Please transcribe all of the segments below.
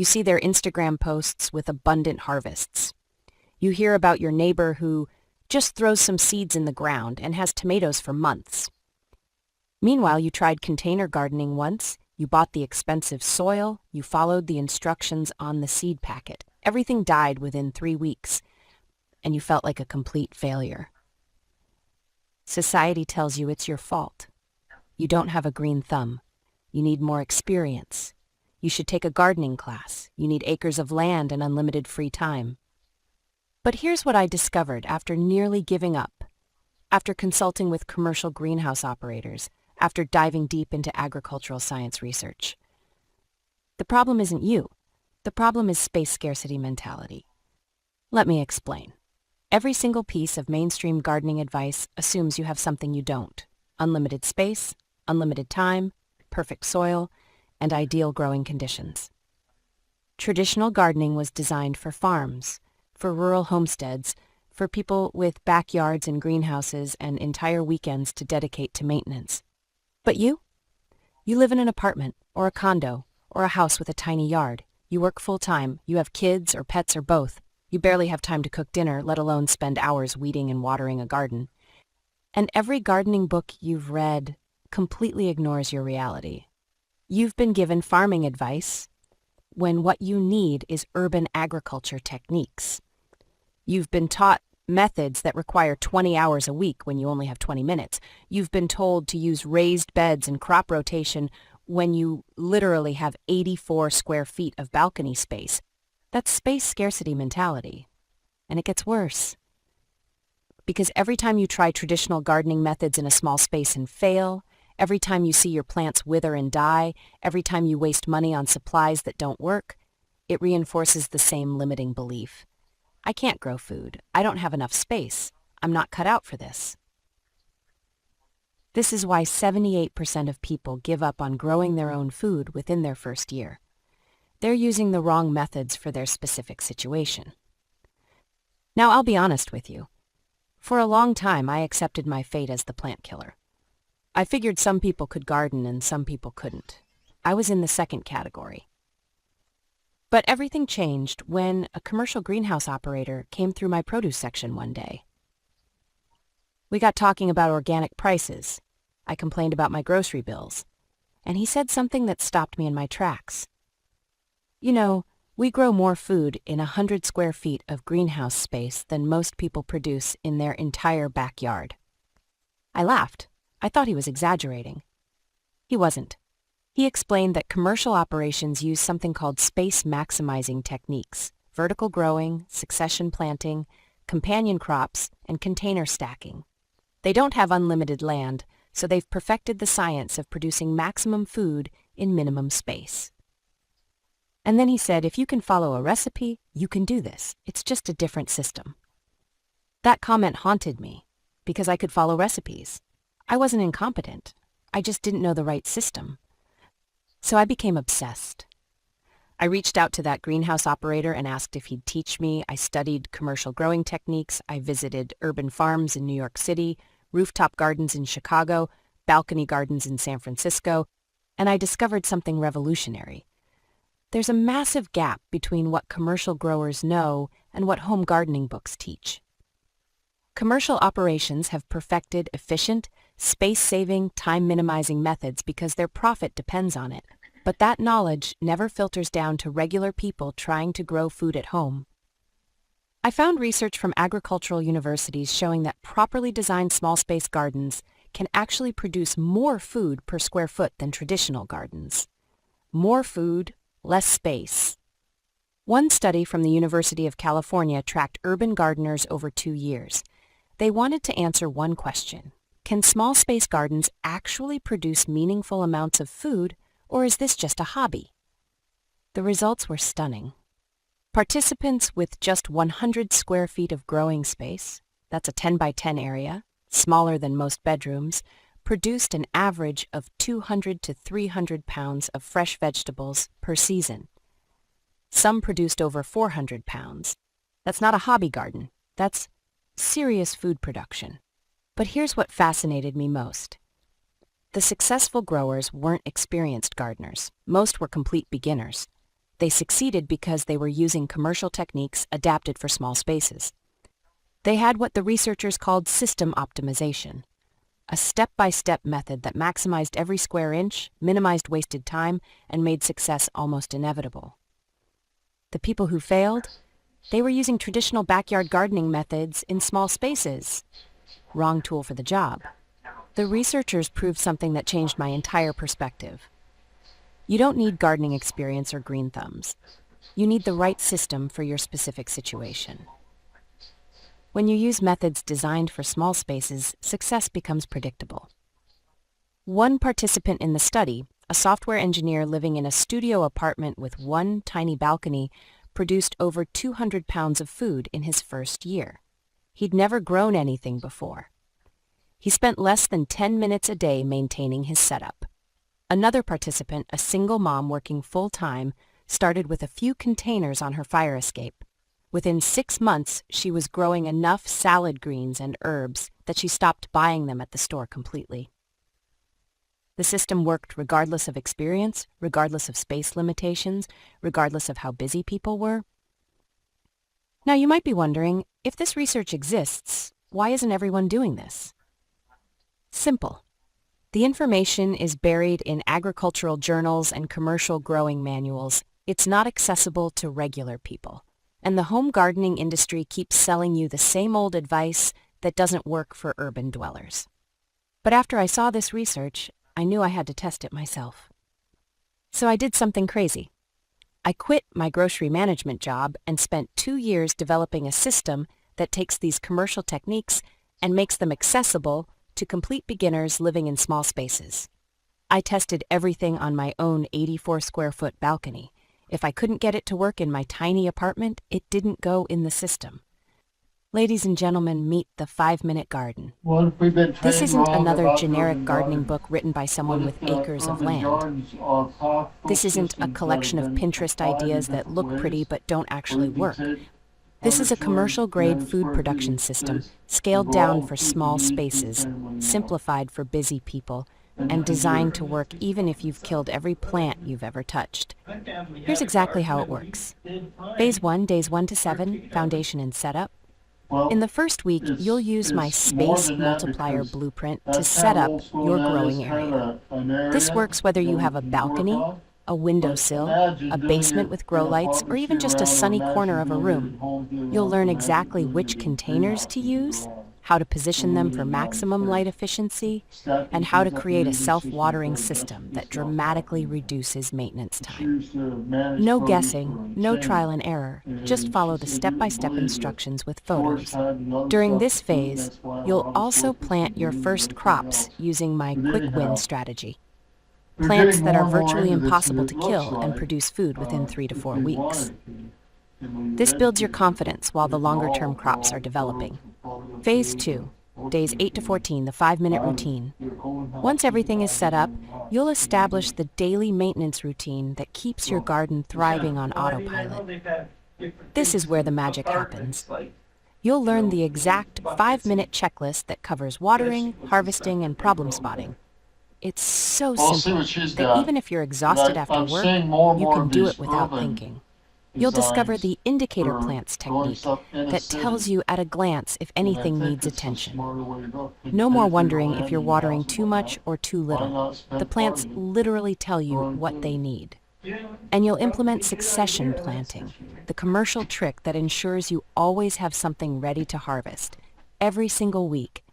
You see their Instagram posts with abundant harvests. You hear about your neighbor who just throws some seeds in the ground and has tomatoes for months. Meanwhile, you tried container gardening once, you bought the expensive soil, you followed the instructions on the seed packet. Everything died within 3 weeks, and you felt like a complete failure. Society tells you it's your fault. You don't have a green thumb. You need more experience. You should take a gardening class. You need acres of land and unlimited free time. But here's what I discovered after nearly giving up, after consulting with commercial greenhouse operators, after diving deep into agricultural science research. The problem isn't you. The problem is space scarcity mentality. Let me explain. Every single piece of mainstream gardening advice assumes you have something you don't. Unlimited space, unlimited time, perfect soil, and ideal growing conditions. Traditional gardening was designed for farms, for rural homesteads, for people with backyards and greenhouses and entire weekends to dedicate to maintenance. But you live in an apartment or a condo or a house with a tiny yard. You work full-time, you have kids or pets or both. You barely have time to cook dinner, let alone spend hours weeding and watering a garden. And every gardening book you've read completely ignores your reality. You've been given farming advice when what you need is urban agriculture techniques. You've been taught methods that require 20 hours a week when you only have 20 minutes. You've been told to use raised beds and crop rotation when you literally have 84 square feet of balcony space. That's space scarcity mentality. And it gets worse. Because every time you try traditional gardening methods in a small space and fail, every time you see your plants wither and die, every time you waste money on supplies that don't work, it reinforces the same limiting belief. I can't grow food. I don't have enough space. I'm not cut out for this. This is why 78% of people give up on growing their own food within their first year. They're using the wrong methods for their specific situation. Now, I'll be honest with you. For a long time, I accepted my fate as the plant killer. I figured some people could garden and some people couldn't. I was in the second category. But everything changed when a commercial greenhouse operator came through my produce section one day. We got talking about organic prices. I complained about my grocery bills. And he said something that stopped me in my tracks. You know, we grow more food in 100 square feet of greenhouse space than most people produce in their entire backyard. I laughed. I thought he was exaggerating. He wasn't. He explained that commercial operations use something called space maximizing techniques, vertical growing, succession planting, companion crops, and container stacking. They don't have unlimited land, so they've perfected the science of producing maximum food in minimum space. And then he said, if you can follow a recipe, you can do this. It's just a different system. That comment haunted me, because I could follow recipes. I wasn't incompetent. I just didn't know the right system. So I became obsessed. I reached out to that greenhouse operator and asked if he'd teach me. I studied commercial growing techniques. I visited urban farms in New York City, rooftop gardens in Chicago, balcony gardens in San Francisco, and I discovered something revolutionary. There's a massive gap between what commercial growers know and what home gardening books teach. Commercial operations have perfected efficient, space-saving, time-minimizing methods because their profit depends on it. But that knowledge never filters down to regular people trying to grow food at home. I found research from agricultural universities showing that properly designed small-space gardens can actually produce more food per square foot than traditional gardens. More food, less space. One study from the University of California tracked urban gardeners over 2 years. They wanted to answer one question. Can small space gardens actually produce meaningful amounts of food, or is this just a hobby? The results were stunning. Participants with just 100 square feet of growing space, that's a 10 by 10 area, smaller than most bedrooms, produced an average of 200 to 300 pounds of fresh vegetables per season. Some produced over 400 pounds. That's not a hobby garden. That's serious food production. But here's what fascinated me most. The successful growers weren't experienced gardeners. Most were complete beginners. They succeeded because they were using commercial techniques adapted for small spaces. They had what the researchers called system optimization, a step-by-step method that maximized every square inch, minimized wasted time, and made success almost inevitable. The people who failed? They were using traditional backyard gardening methods in small spaces. Wrong tool for the job. The researchers proved something that changed my entire perspective. You don't need gardening experience or green thumbs. You need the right system for your specific situation. When you use methods designed for small spaces, success becomes predictable. One participant in the study, a software engineer living in a studio apartment with one tiny balcony, produced over 200 pounds of food in his first year. He'd never grown anything before. He spent less than 10 minutes a day maintaining his setup. Another participant, a single mom working full-time, started with a few containers on her fire escape. Within 6 months, she was growing enough salad greens and herbs that she stopped buying them at the store completely. The system worked regardless of experience, regardless of space limitations, regardless of how busy people were. Now you might be wondering, if this research exists, why isn't everyone doing this? Simple. The information is buried in agricultural journals and commercial growing manuals. It's not accessible to regular people. And the home gardening industry keeps selling you the same old advice that doesn't work for urban dwellers. But after I saw this research, I knew I had to test it myself. So I did something crazy. I quit my grocery management job and spent 2 years developing a system that takes these commercial techniques and makes them accessible to complete beginners living in small spaces. I tested everything on my own 84-square-foot balcony. If I couldn't get it to work in my tiny apartment, it didn't go in the system. Ladies and gentlemen, meet the 5-Minute Garden. This isn't another generic gardening book written by someone with acres of land. This isn't a collection of Pinterest ideas that look pretty but don't actually work. This is a commercial-grade food production system, scaled down for small spaces, simplified for busy people, and designed to work even if you've killed every plant you've ever touched. Here's exactly how it works. Phase 1, days 1 to 7, foundation and setup. In the first week, you'll use my Space Multiplier blueprint to set up your growing area. This works whether you have a balcony, a windowsill, a basement with grow lights, or even just a sunny corner of a room. You'll learn exactly which containers to use, how to position them for maximum light efficiency, and how to create a self-watering system that dramatically reduces maintenance time. No guessing, no trial and error, just follow the step-by-step instructions with photos. During this phase, you'll also plant your first crops using my quick win strategy. Plants that are virtually impossible to kill and produce food within 3 to 4 weeks. This builds your confidence while the longer-term crops are developing. Phase 2, days 8 to 14, the 5-minute routine. Once everything is set up, you'll establish the daily maintenance routine that keeps your garden thriving on autopilot. This is where the magic happens. You'll learn the exact 5-minute checklist that covers watering, harvesting, and problem spotting. It's so simple that even if you're exhausted after work, you can do it without thinking. You'll discover the indicator plants technique that tells you at a glance if anything needs attention. No more wondering if you're watering too much or too little. The plants literally tell you what they need. And you'll implement succession planting, the commercial trick that ensures you always have something ready to harvest, every single week,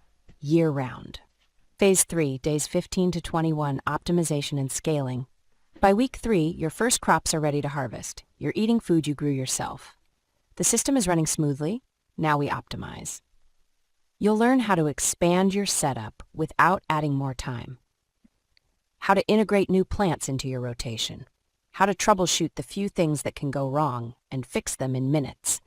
year-round. Phase 3, days 15 to 21, optimization and scaling. By week 3, your first crops are ready to harvest. You're eating food you grew yourself. The system is running smoothly. Now we optimize. You'll learn how to expand your setup without adding more time. How to integrate new plants into your rotation. How to troubleshoot the few things that can go wrong and fix them in minutes.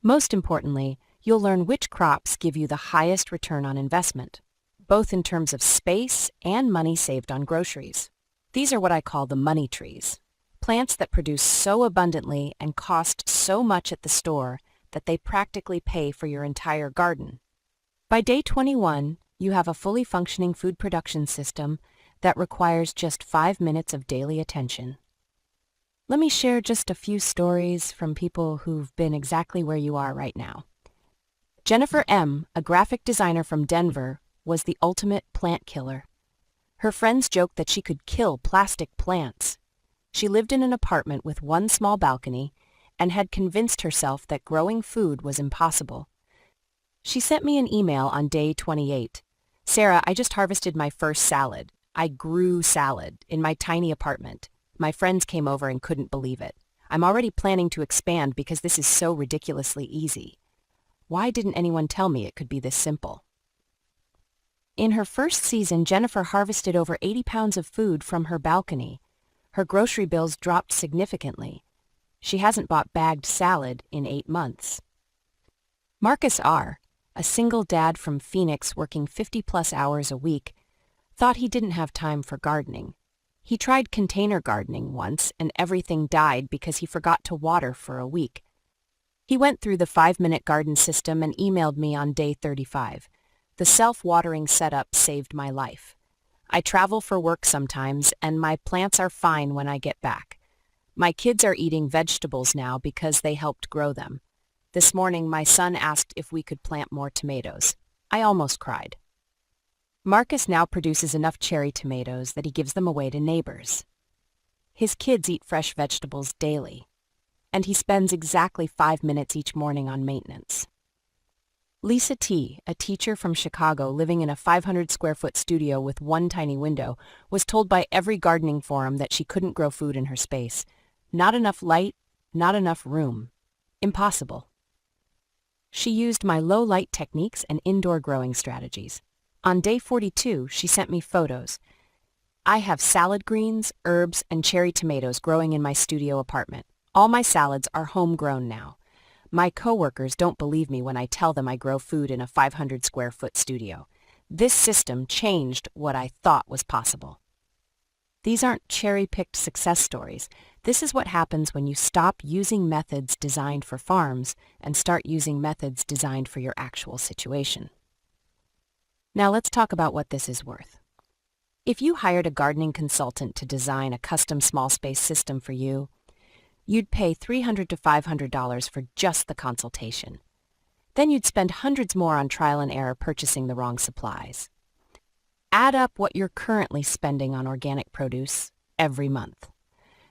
Most importantly, you'll learn which crops give you the highest return on investment, both in terms of space and money saved on groceries. These are what I call the money trees. Plants that produce so abundantly and cost so much at the store that they practically pay for your entire garden. By day 21, you have a fully functioning food production system that requires just 5 minutes of daily attention. Let me share just a few stories from people who've been exactly where you are right now. Jennifer M., a graphic designer from Denver, was the ultimate plant killer. Her friends joked that she could kill plastic plants. She lived in an apartment with one small balcony and had convinced herself that growing food was impossible. She sent me an email on day 28. "Sarah, I just harvested my first salad. I grew salad in my tiny apartment. My friends came over and couldn't believe it. I'm already planning to expand because this is so ridiculously easy. Why didn't anyone tell me it could be this simple?" In her first season, Jennifer harvested over 80 pounds of food from her balcony. Her grocery bills dropped significantly. She hasn't bought bagged salad in 8 months. Marcus R., a single dad from Phoenix working 50-plus hours a week, thought he didn't have time for gardening. He tried container gardening once and everything died because he forgot to water for a week. He went through the 5-minute garden system and emailed me on day 35. "The self-watering setup saved my life. I travel for work sometimes and my plants are fine when I get back. My kids are eating vegetables now because they helped grow them. This morning my son asked if we could plant more tomatoes. I almost cried." Marcus now produces enough cherry tomatoes that he gives them away to neighbors. His kids eat fresh vegetables daily, and he spends exactly 5 minutes each morning on maintenance. Lisa T., a teacher from Chicago living in a 500-square-foot studio with one tiny window, was told by every gardening forum that she couldn't grow food in her space. Not enough light, not enough room. Impossible. She used my low-light techniques and indoor growing strategies. On day 42, she sent me photos. "I have salad greens, herbs, and cherry tomatoes growing in my studio apartment. All my salads are homegrown now. My coworkers don't believe me when I tell them I grow food in a 500-square-foot studio. This system changed what I thought was possible." These aren't cherry-picked success stories. This is what happens when you stop using methods designed for farms and start using methods designed for your actual situation. Now let's talk about what this is worth. If you hired a gardening consultant to design a custom small space system for you, you'd pay $300 to $500 for just the consultation. Then you'd spend hundreds more on trial and error purchasing the wrong supplies. Add up what you're currently spending on organic produce every month.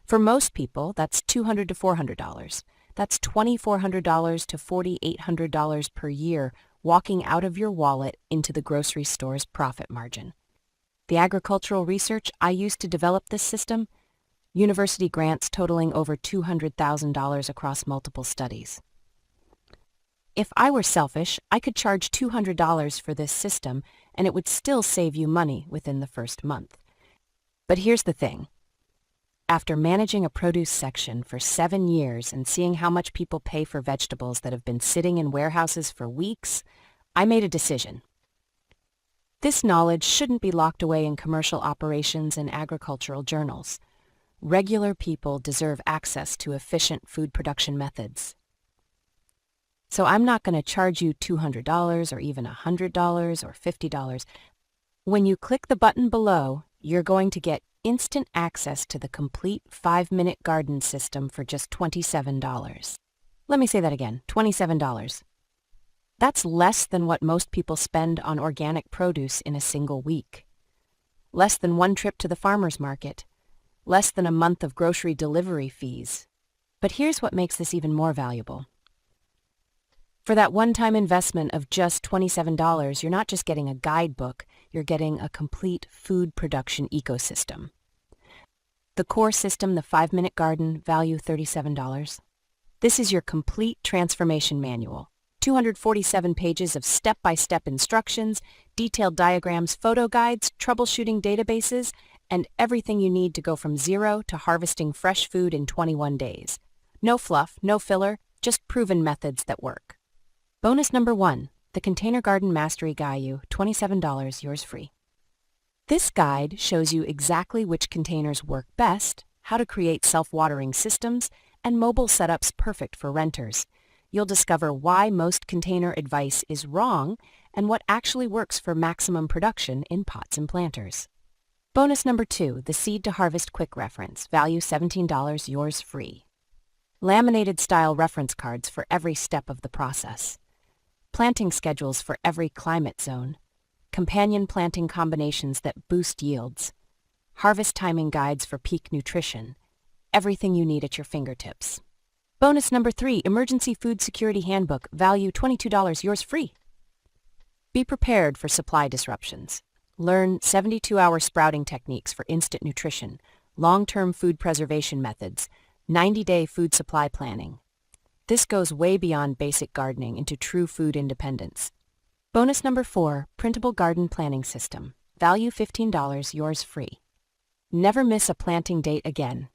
For most people, that's $200 to $400. That's $2,400 to $4,800 per year walking out of your wallet into the grocery store's profit margin. The agricultural research I used to develop this system, university grants totaling over $200,000 across multiple studies. If I were selfish, I could charge $200 for this system and it would still save you money within the first month. But here's the thing. After managing a produce section for 7 years and seeing how much people pay for vegetables that have been sitting in warehouses for weeks, I made a decision. This knowledge shouldn't be locked away in commercial operations and agricultural journals. Regular people deserve access to efficient food production methods. So I'm not going to charge you $200 or even $100 or $50. When you click the button below, you're going to get instant access to the complete 5-minute garden system for just $27. Let me say that again, $27. That's less than what most people spend on organic produce in a single week. Less than one trip to the farmer's market. Less than a month of grocery delivery fees. But here's what makes this even more valuable. For that one-time investment of just $27, you're not just getting a guidebook, you're getting a complete food production ecosystem. The core system, the 5-minute garden, value $37. This is your complete transformation manual. 247 pages of step-by-step instructions, detailed diagrams, photo guides, troubleshooting databases, and everything you need to go from zero to harvesting fresh food in 21 days. No fluff, no filler, just proven methods that work. Bonus number 1, the Container Garden Mastery Guide, $27, yours free. This guide shows you exactly which containers work best, how to create self-watering systems, and mobile setups perfect for renters. You'll discover why most container advice is wrong and what actually works for maximum production in pots and planters. Bonus number 2, the Seed to Harvest Quick Reference, value $17, yours free. Laminated style reference cards for every step of the process. Planting schedules for every climate zone. Companion planting combinations that boost yields. Harvest timing guides for peak nutrition. Everything you need at your fingertips. Bonus number 3, Emergency Food Security Handbook, value $22, yours free. Be prepared for supply disruptions. Learn 72-hour sprouting techniques for instant nutrition, long-term food preservation methods, 90-day food supply planning. This goes way beyond basic gardening into true food independence. Bonus number 4, Printable Garden Planning System, value $15, yours free. Never miss a planting date again.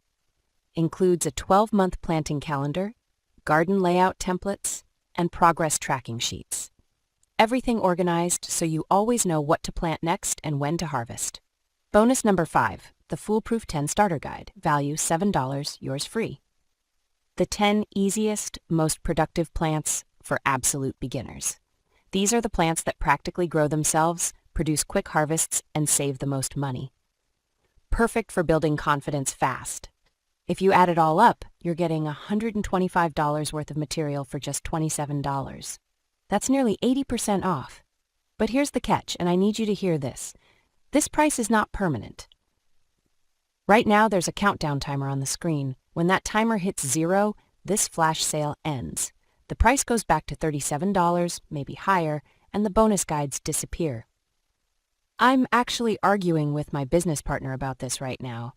Includes a 12-month planting calendar, garden layout templates, and progress tracking sheets. Everything organized so you always know what to plant next and when to harvest. Bonus number 5, the Foolproof 10 Starter Guide, value $7, yours free. The 10 easiest, most productive plants for absolute beginners. These are the plants that practically grow themselves, produce quick harvests, and save the most money. Perfect for building confidence fast. If you add it all up, you're getting $125 worth of material for just $27. That's nearly 80% off. But here's the catch, and I need you to hear this. This price is not permanent. Right now, there's a countdown timer on the screen. When that timer hits 0, this flash sale ends. The price goes back to $37, maybe higher, and the bonus guides disappear. I'm actually arguing with my business partner about this right now.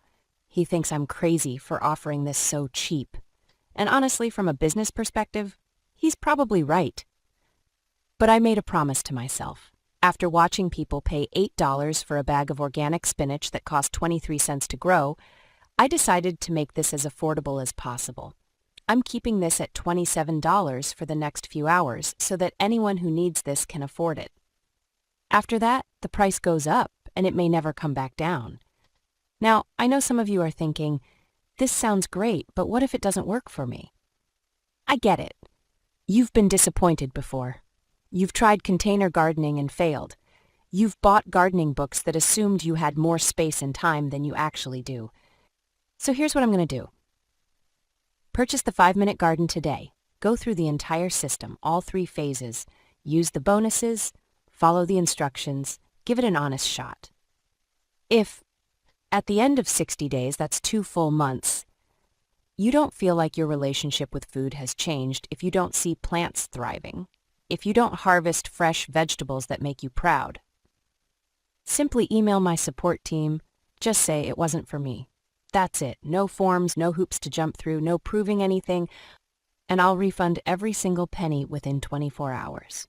He thinks I'm crazy for offering this so cheap. And honestly, from a business perspective, he's probably right. But I made a promise to myself. After watching people pay $8 for a bag of organic spinach that cost 23 cents to grow, I decided to make this as affordable as possible. I'm keeping this at $27 for the next few hours so that anyone who needs this can afford it. After that, the price goes up and it may never come back down. Now, I know some of you are thinking, this sounds great, but what if it doesn't work for me? I get it. You've been disappointed before. You've tried container gardening and failed. You've bought gardening books that assumed you had more space and time than you actually do. So here's what I'm going to do. Purchase the 5-Minute Garden today. Go through the entire system, all 3 phases. Use the bonuses, follow the instructions, give it an honest shot. If, at the end of 60 days, that's 2 full months, you don't feel like your relationship with food has changed, if you don't see plants thriving, if you don't harvest fresh vegetables that make you proud, simply email my support team. Just say it wasn't for me. That's it. No forms, no hoops to jump through, no proving anything, and I'll refund every single penny within 24 hours.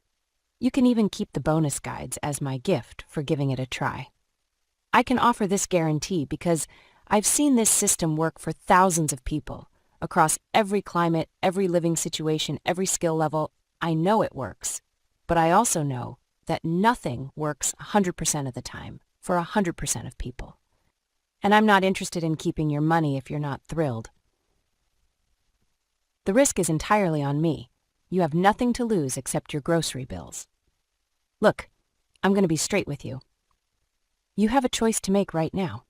You can even keep the bonus guides as my gift for giving it a try. I can offer this guarantee because I've seen this system work for thousands of people across every climate, every living situation, every skill level. I know it works, but I also know that nothing works 100% of the time for 100% of people. And I'm not interested in keeping your money if you're not thrilled. The risk is entirely on me. You have nothing to lose except your grocery bills. Look, I'm going to be straight with you. You have a choice to make right now.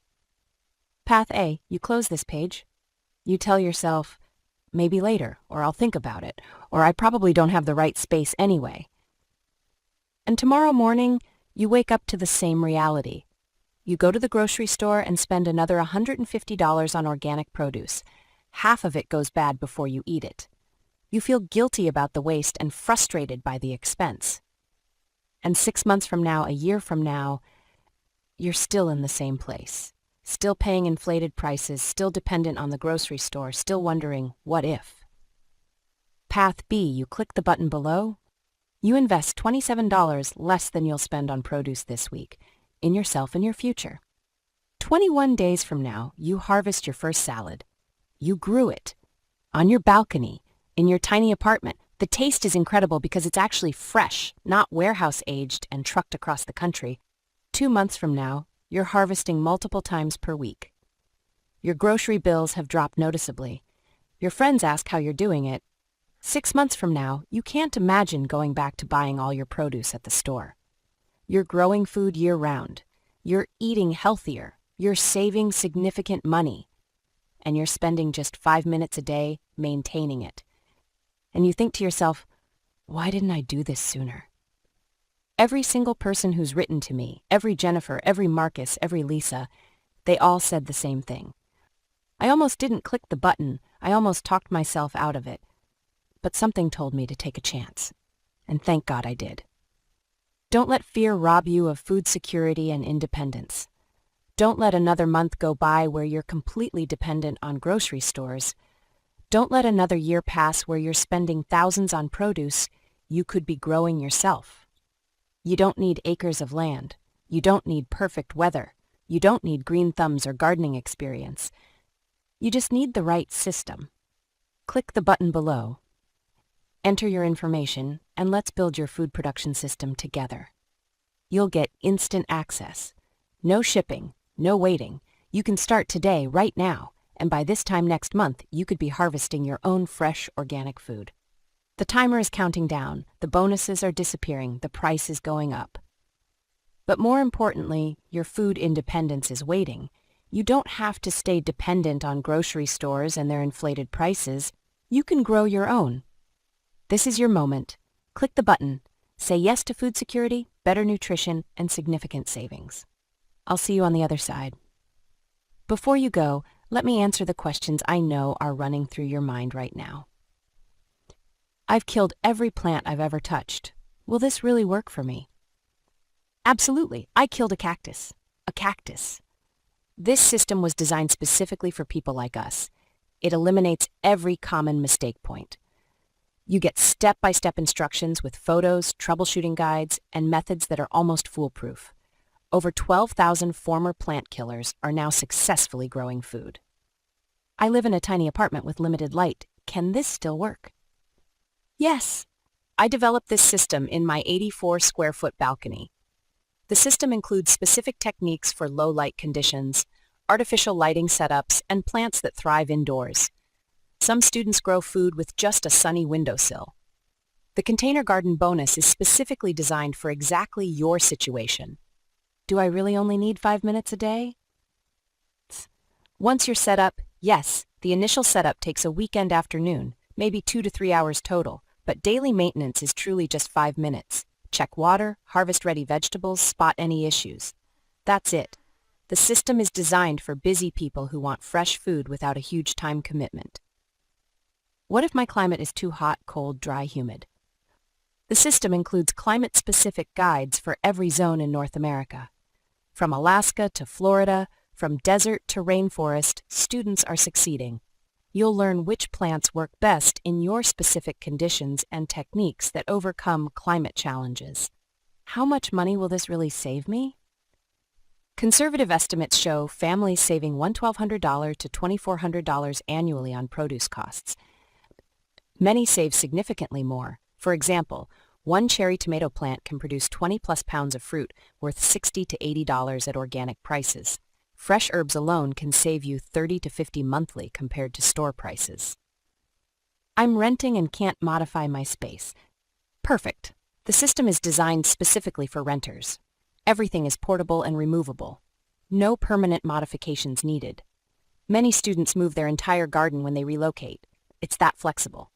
Path A, you close this page. You tell yourself, maybe later, or I'll think about it, or I probably don't have the right space anyway. And tomorrow morning, you wake up to the same reality. You go to the grocery store and spend another $150 on organic produce. Half of it goes bad before you eat it. You feel guilty about the waste and frustrated by the expense. And 6 months from now, a year from now, you're still in the same place. Still paying inflated prices, still dependent on the grocery store, still wondering, what if? Path B, you click the button below. You invest $27 less than you'll spend on produce this week, in yourself and your future. 21 days from now, you harvest your first salad. You grew it. On your balcony, in your tiny apartment. The taste is incredible because it's actually fresh, not warehouse-aged and trucked across the country. 2 months from now, you're harvesting multiple times per week. Your grocery bills have dropped noticeably. Your friends ask how you're doing it. 6 months from now, you can't imagine going back to buying all your produce at the store. You're growing food year-round. You're eating healthier. You're saving significant money, and you're spending just 5 minutes a day maintaining it. And you think to yourself, why didn't I do this sooner? Every single person who's written to me, every Jennifer, every Marcus, every Lisa, they all said the same thing. I almost didn't click the button. I almost talked myself out of it. But something told me to take a chance. And thank God I did. Don't let fear rob you of food security and independence. Don't let another month go by where you're completely dependent on grocery stores. Don't let another year pass where you're spending thousands on produce you could be growing yourself. You don't need acres of land. You don't need perfect weather. You don't need green thumbs or gardening experience. You just need the right system. Click the button below. Enter your information, and let's build your food production system together. You'll get instant access. No shipping, no waiting. You can start today, right now, and by this time next month, you could be harvesting your own fresh, organic food. The timer is counting down, the bonuses are disappearing, the price is going up. But more importantly, your food independence is waiting. You don't have to stay dependent on grocery stores and their inflated prices. You can grow your own. This is your moment. Click the button. Say yes to food security, better nutrition, and significant savings. I'll see you on the other side. Before you go, let me answer the questions I know are running through your mind right now. I've killed every plant I've ever touched. Will this really work for me? Absolutely. I killed a cactus. A cactus. This system was designed specifically for people like us. It eliminates every common mistake point. You get step-by-step instructions with photos, troubleshooting guides, and methods that are almost foolproof. Over 12,000 former plant killers are now successfully growing food. I live in a tiny apartment with limited light. Can this still work? Yes. I developed this system in my 84-square-foot balcony. The system includes specific techniques for low-light conditions, artificial lighting setups, and plants that thrive indoors. Some students grow food with just a sunny windowsill. The Container Garden bonus is specifically designed for exactly your situation. Do I really only need 5 minutes a day? Once you're set up, yes, the initial setup takes a weekend afternoon, maybe 2 to 3 hours total, but daily maintenance is truly just 5 minutes. Check water, harvest ready vegetables, spot any issues. That's it. The system is designed for busy people who want fresh food without a huge time commitment. What if my climate is too hot, cold, dry, humid? The system includes climate-specific guides for every zone in North America. From Alaska to Florida, from desert to rainforest, students are succeeding. You'll learn which plants work best in your specific conditions and techniques that overcome climate challenges. How much money will this really save me? Conservative estimates show families saving $1,200 to $2,400 annually on produce costs. Many save significantly more. For example, one cherry tomato plant can produce 20-plus pounds of fruit worth $60 to $80 at organic prices. Fresh herbs alone can save you $30 to $50 monthly compared to store prices. I'm renting and can't modify my space. Perfect. The system is designed specifically for renters. Everything is portable and removable. No permanent modifications needed. Many students move their entire garden when they relocate. It's that flexible.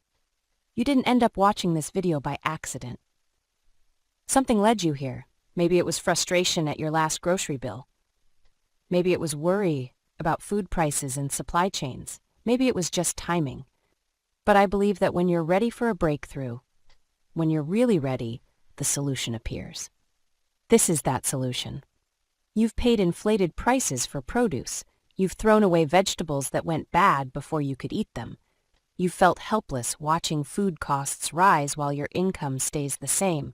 You didn't end up watching this video by accident. Something led you here. Maybe it was frustration at your last grocery bill. Maybe it was worry about food prices and supply chains. Maybe it was just timing. But I believe that when you're ready for a breakthrough, when you're really ready, the solution appears. This is that solution. You've paid inflated prices for produce. You've thrown away vegetables that went bad before you could eat them. You've felt helpless watching food costs rise while your income stays the same.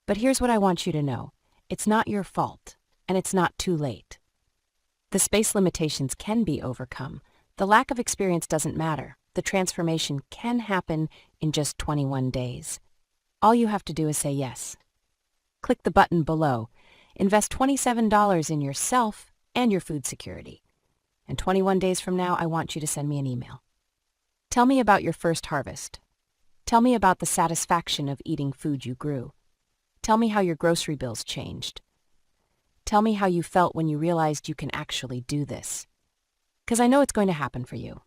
But here's what I want you to know. It's not your fault, and it's not too late. The space limitations can be overcome. The lack of experience doesn't matter. The transformation can happen in just 21 days. All you have to do is say yes. Click the button below. Invest $27 in yourself and your food security. And 21 days from now, I want you to send me an email. Tell me about your first harvest. Tell me about the satisfaction of eating food you grew. Tell me how your grocery bills changed. Tell me how you felt when you realized you can actually do this. 'Cause I know it's going to happen for you.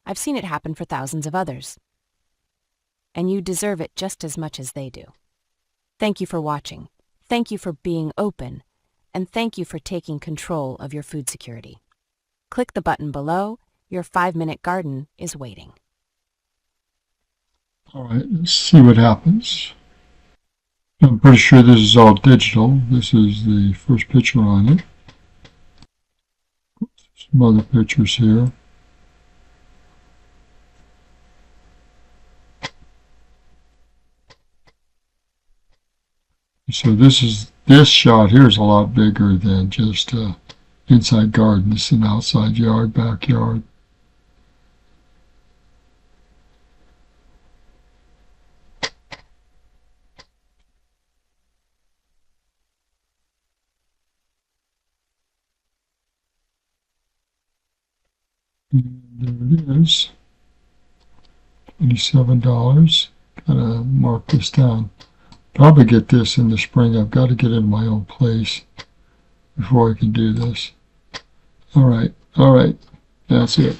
I've seen it happen for thousands of others. And you deserve it just as much as they do. Thank you for watching. Thank you for being open. And thank you for taking control of your food security. Click the button below. Your 5-minute garden is waiting. All right, let's see what happens. I'm pretty sure this is all digital. This is the first picture on it. Some other pictures here. So this shot here is a lot bigger than just inside garden. This is an outside yard, backyard. And there it is. $27. Gotta mark this down. Probably get this in the spring. I've got to get in my own place before I can do this. All right. That's it.